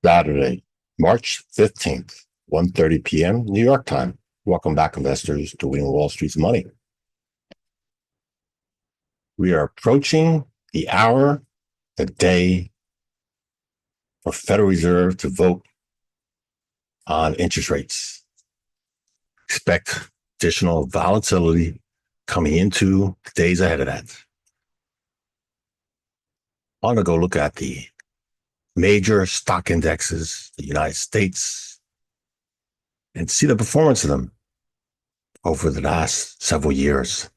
Saturday, March 15th, 1:30 p.m. New York time. Welcome back, investors, to Winning Wall Street's Money. We are approaching the hour, the day for Federal Reserve to vote on interest rates. Expect additional volatility coming into the days ahead of that. I want to go look at the major stock indexes, the United States, and see the performance of them over the last several years.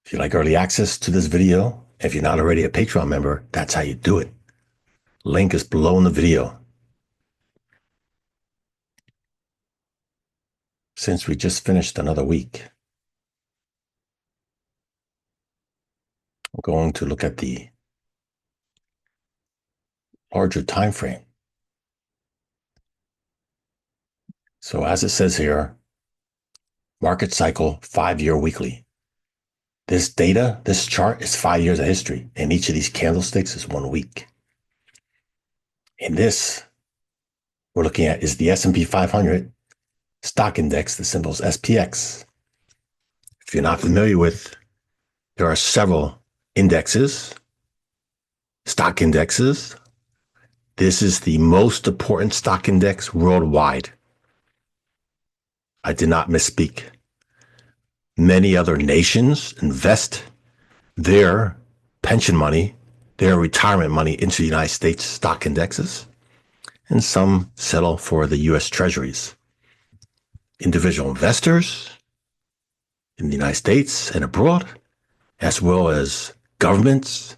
If you like early access to this video, if you're not already a Patreon member, that's how you do it. Link is below in the video. Since we just finished another week, I'm going to look at the larger time frame. So as it says here, market cycle 5-year weekly. This data, this chart is 5 years of history, and each of these candlesticks is 1 week. And this we're looking at is the S&P500 stock index, the symbol is SPX. If you're not familiar with, there are several indexes, stock indexes. This is the most important stock index worldwide. I did not misspeak. Many other nations invest their pension money, their retirement money into the United States stock indexes, and some settle for the U.S. Treasuries. Individual investors in the United States and abroad, as well as governments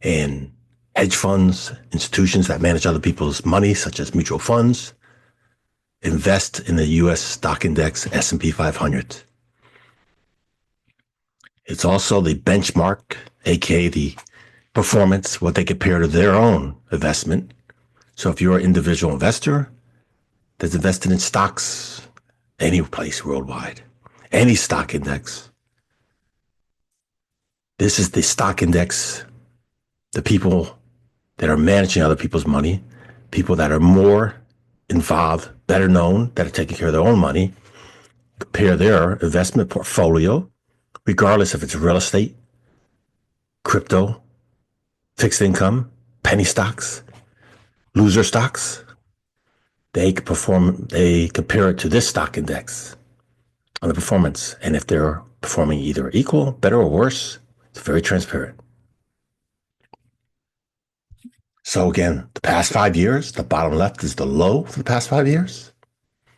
and hedge funds, institutions that manage other people's money, such as mutual funds, invest in the U.S. stock index S&P 500. It's also the benchmark, aka the performance, what they compare to their own investment. So if you're an individual investor that's invested in stocks, any place worldwide, any stock index, this is the stock index, the people that are managing other people's money, people that are more involved, better known, that are taking care of their own money, compare their investment portfolio, regardless if it's real estate, crypto, fixed income, penny stocks, loser stocks. They compare it to this stock index on the performance. And if they're performing either equal, better, or worse, it's very transparent. So again, the past 5 years, the bottom left is the low for the past 5 years.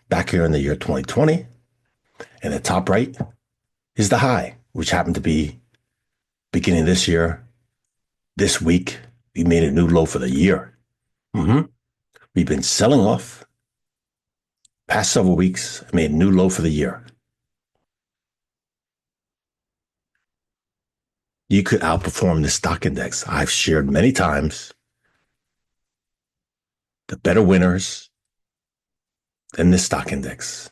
Back here in the year 2020. And the top right is the high, which happened to be beginning this year. This week, we made a new low for the year. We've been selling off. Past several weeks, I made a new low for the year. You could outperform the stock index. I've shared many times the better winners than this stock index.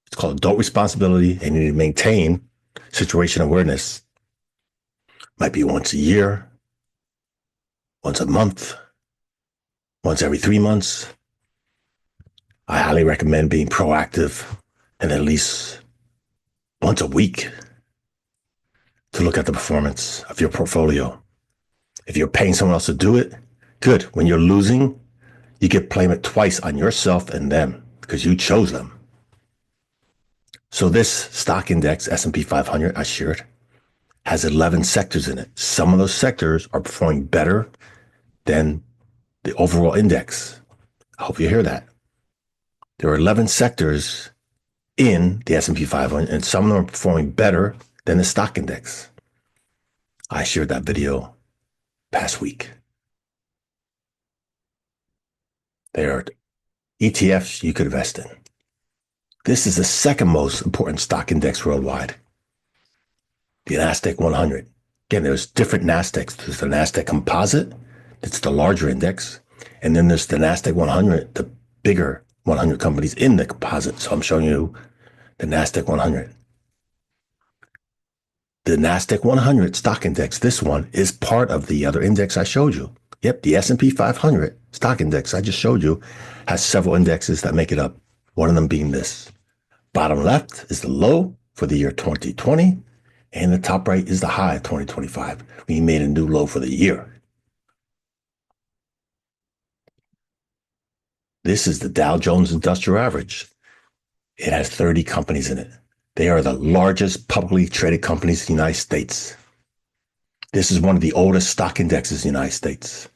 It's called adult responsibility, and you need to maintain situation awareness. Might be once a year, once a month, once every 3 months. I highly recommend being proactive and at least once a week to look at the performance of your portfolio. If you're paying someone else to do it, good. When you're losing, you get blame it twice on yourself and them because you chose them. So this stock index, S&P 500, I shared, has 11 sectors in it. Some of those sectors are performing better than the overall index. I hope you hear that. There are 11 sectors in the S&P 500, and some of them are performing better than the stock index. I shared that video past week. There are ETFs you could invest in. This is the second most important stock index worldwide. The NASDAQ100. Again, there's different NASDAQs. There's the NASDAQ Composite. It's the larger index. And then there's the NASDAQ100, the bigger 100 companies in the composite. So I'm showing you the NASDAQ100. The NASDAQ 100 stock index, this one, is part of the other index I showed you. Yep, the S&P 500 stock index I just showed you has several indexes that make it up. One of them being this. Bottom left is the low for the year 2020, and the top right is the high of 2025. We made a new low for the year. This is the Dow Jones Industrial Average. It has 30 companies in it. They are the largest publicly traded companies in the United States. This is one of the oldest stock indexes in the United States.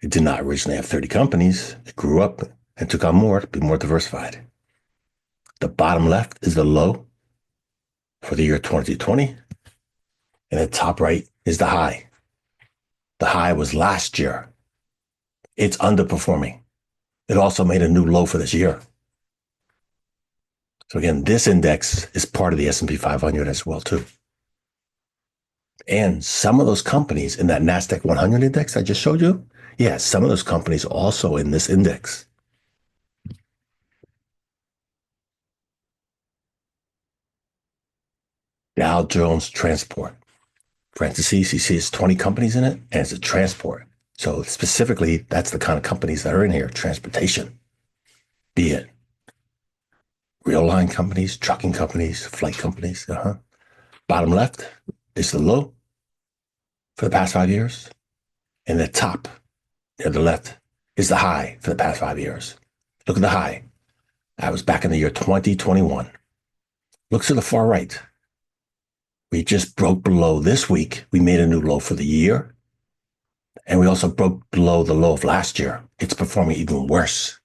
It did not originally have 30 companies. It grew up and took on more to be more diversified. The bottom left is the low for the year 2020, and the top right is the high. The high was last year. It's underperforming. It also made a new low for this year. So again, this index is part of the S&P 500 as well too. And some of those companies in that NASDAQ100 index I just showed you, yeah, some of those companies also in this index. Dow Jones Transport. Parentheses, you see it's 20 companies in it, and it's a transport. So specifically, that's the kind of companies that are in here, transportation, be it rail line companies, trucking companies, flight companies. Bottom left is the low for the past 5 years, and the top near the left is the high for the past 5 years. Look at the high. That was back in the year 2021. Look to the far right. We just broke below this week. We made a new low for the year. And we also broke below the low of last year. It's performing even worse.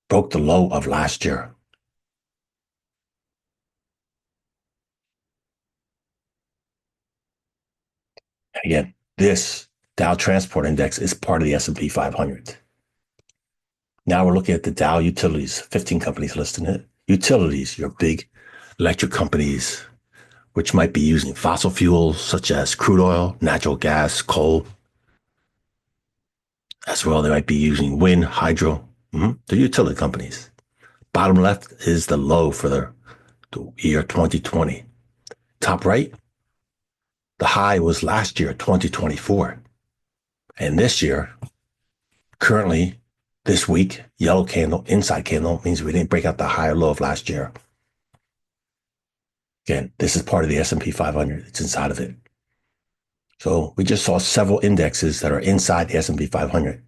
Broke the low of last year. And again, this Dow Transport Index is part of the S&P 500. Now we're looking at the Dow Utilities, 15 companies listed in it. Utilities, your big electric companies, which might be using fossil fuels such as crude oil, natural gas, coal. As well, they might be using wind, hydro. The utility companies. Bottom left is the low for the year 2020. Top right, the high was last year, 2024. And this year, currently, this week, yellow candle, inside candle, means we didn't break out the high or low of last year. Again, this is part of the S&P 500. It's inside of it. So we just saw several indexes that are inside the S&P 500.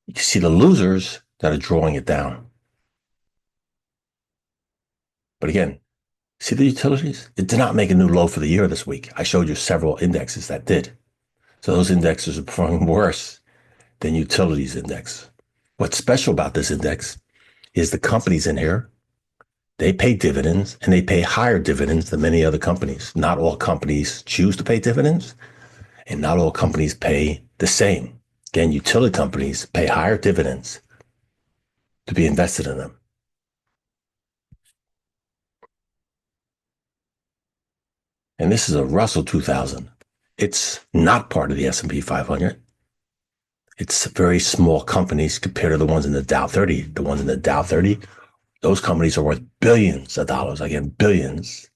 You can see the losers that are drawing it down. But again, see the utilities? It did not make a new low for the year this week. I showed you several indexes that did. So those indexes are performing worse than utilities index. What's special about this index is the companies in here, they pay dividends, and they pay higher dividends than many other companies. Not all companies choose to pay dividends, and not all companies pay the same. Again, utility companies pay higher dividends to be invested in them. And this is a Russell 2000. It's not part of the S&P 500. It's very small companies compared to the ones in the Dow 30. The ones in the Dow 30, those companies are worth billions of dollars. Again, billions.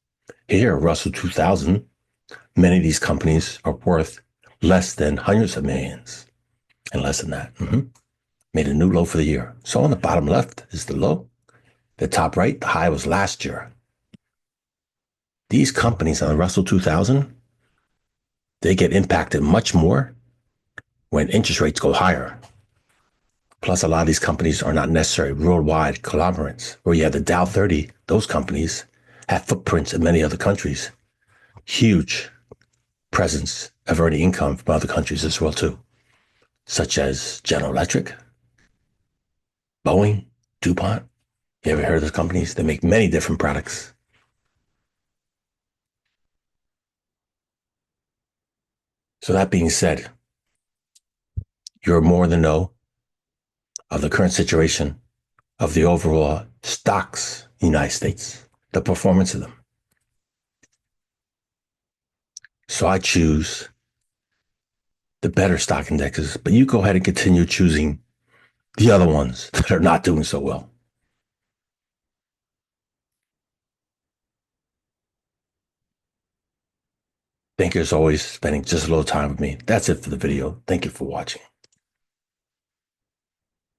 Here, Russell 2000, many of these companies are worth less than hundreds of millions and less than that. Made a new low for the year. So on the bottom left is the low. The top right, the high was last year. These companies on the Russell 2000, they get impacted much more when interest rates go higher. Plus, a lot of these companies are not necessarily worldwide conglomerates. Where you have the Dow 30, those companies have footprints in many other countries. Huge presence of earning income from other countries as well, too, such as General Electric, Boeing, DuPont. You ever heard of those companies? They make many different products. So that being said, you're more than know of the current situation of the overall stocks in the United States, the performance of them. So I choose the better stock indexes, but you go ahead and continue choosing the other ones that are not doing so well. Thank you as always, spending just a little time with me. That's it for the video. Thank you for watching.